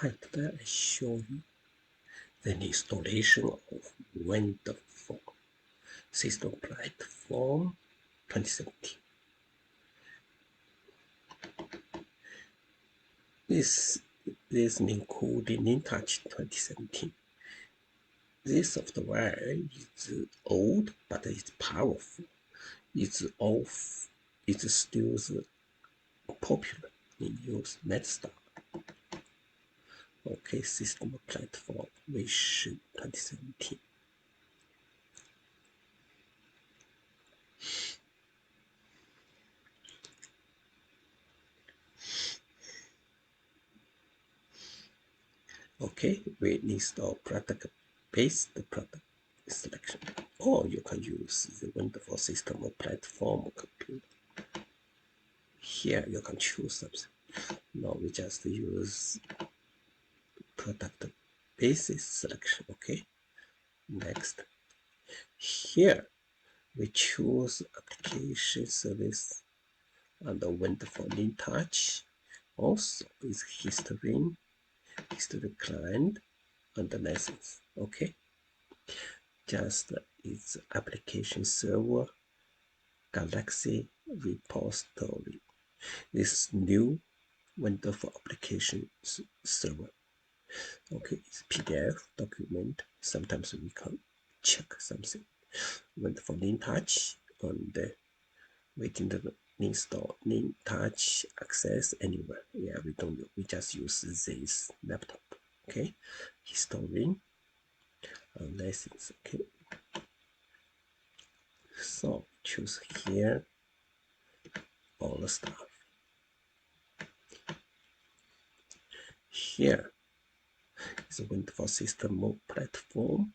Hi, today I show you the installation of Wonderware System Platform 2017. This including InTouch 2017. This software is old, but it's powerful. It's still popular in use. Let's start. Okay, System Platform version 2017. Okay, we install product based product selection, or you can use the Wonderful System or Platform computer. Here you can choose something. Now we just use product basis selection. Okay, next. Here we choose application service and the Wonderful InTouch. Also is history client, and the license. Okay, just its application server, Galaxy repository. This new wonderful application server. Okay, it's PDF document. Sometimes we can check something. Wonderful InTouch, and we didn't install InTouch access anywhere. Yeah, we don't. We just use this laptop. Okay, history license. Okay, so choose here all the stuff. Here is a Wonderful System platform.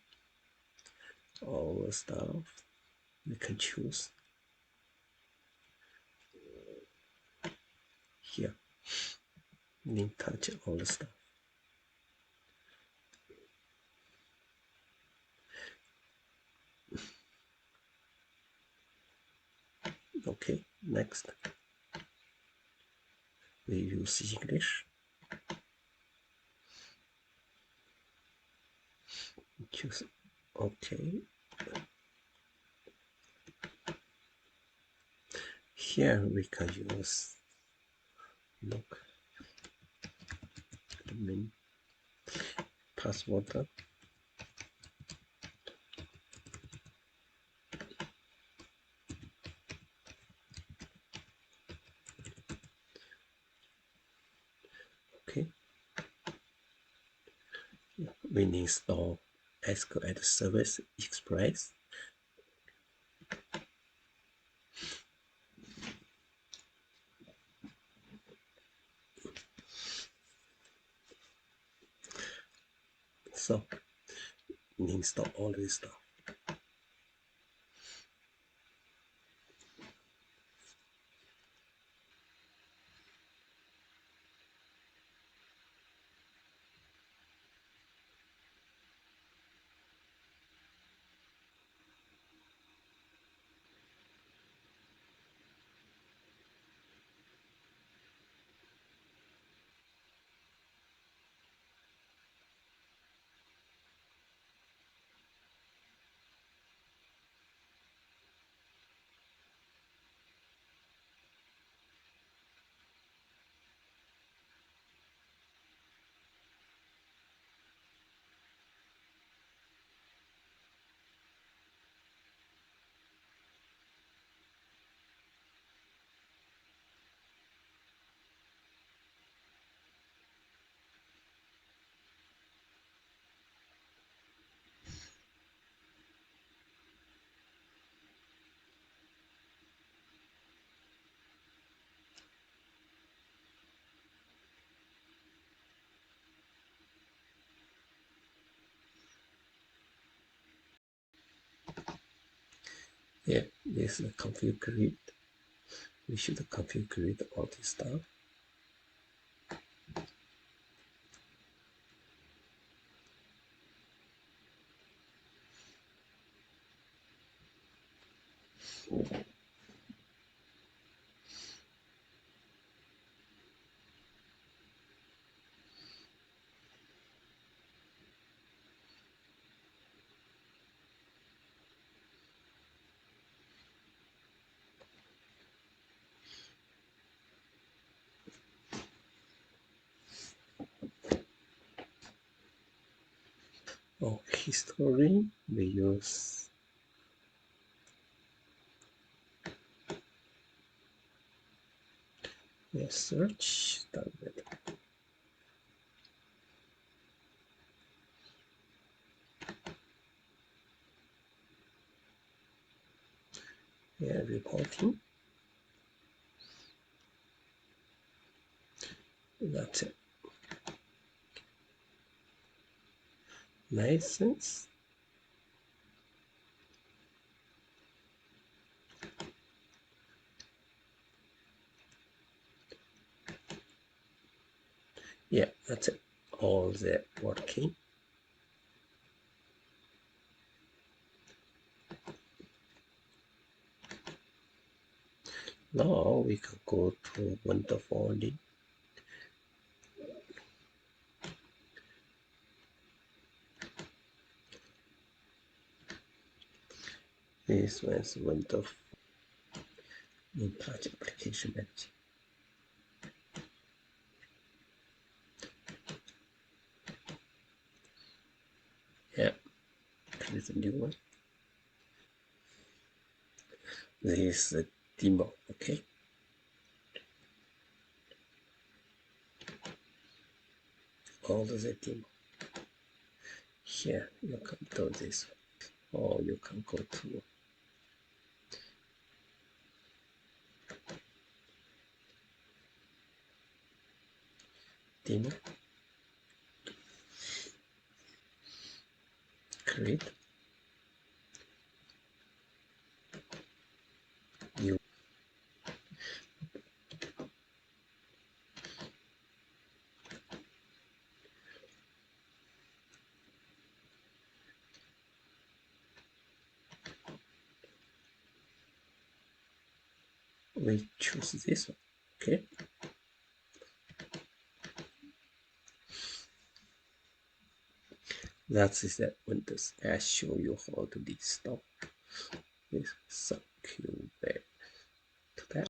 All the stuff we can choose here. Name touch all the stuff. Okay, next. We use English. Choose OK. Here we can use look admin password. Okay. We install SQL Service Express. So install all this stuff. Here, this is configure. We should configure all this stuff. For history, we use a search standard. Yeah, reporting. That's it. License. Yeah, that's it. All the working. Now we can go to Wonderware. This was Wonderware in Project Application Manager. Yeah, create a new one. This is a demo, okay? All the demo. Here you can do this, or you can go to demo, create new. We choose this one, okay? That is the Windows. I show you how to install this. Thank you very